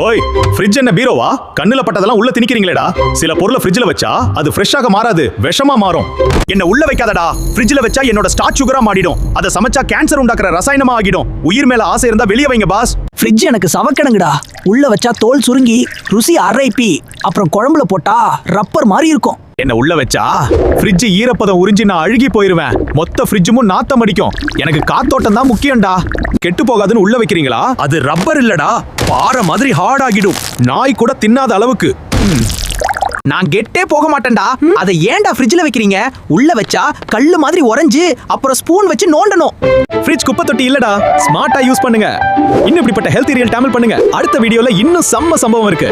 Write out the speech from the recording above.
ஓய், ஃப்ரிட்ஜ் என்ன பீரோவா? கண்ணுல பட்டதெல்லாம் உள்ள திணிக்கிறீங்களேடா. சில பொருளை ஃப்ரிட்ஜ்ல வச்சா அது ஃப்ரெஷ்ஷாக மாறாது, விஷமா மாறும். என்ன உள்ள வைக்காதடா. ஃப்ரிட்ஜ்ல வச்சா என்னோட ஸ்டார்ச் சுகரா மாறிடும். அதை சமைச்சா கேன்சர் உண்டாக்குற ரசாயனமா ஆகிடும். உயிர் மேல ஆசை இருந்தா வெளியே வைங்க பாஸ். ஃப்ரிட்ஜ் எனக்கு சவக்கணுங்கடா. உள்ள வச்சா தோல் சுருங்கி ருசி அரைப்பி, அப்புறம் குழம்புல போட்டா ரப்பர் மாதிரி இருக்கும். என்ன உள்ள வச்சா ஃப்ரிட்ஜ் ஈரப்பதம் உறிஞ்சி நான் அழுகி போயிருவேன். மொத்த ஃப்ரிட்ஜும் நாத்தம் அடிக்கும். எனக்கு காத்தோட்டம் தான் முக்கியம்டா. கெட்டு போகாதுன்னு உள்ள வைக்கிறீங்களா? அது ரப்பர் இல்லடா, பாறை மாதிரி ஹார்ட் ஆகிடும். நாய் கூட தின்னாத அளவுக்கு. நான் கெட்டே போக மாட்டேன்டா. அதை ஏன்டா ஃப்ரிட்ஜ்ல வைக்கிறீங்க? உள்ள வச்சா கல்லு மாதிரி உறைஞ்சு அப்புறம் ஸ்பூன் வச்சு நோண்டணும். ஃப்ரிட்ஜ் குப்பை தொட்டி இல்லடா, ஸ்மார்ட்டா யூஸ் பண்ணுங்க. இன்னும் இப்படிப்பட்ட ஹெல்த் ரியல் தமிழ் பண்ணுங்க. அடுத்த வீடியோல இன்னும் செம்ம சம்பவம் இருக்கு.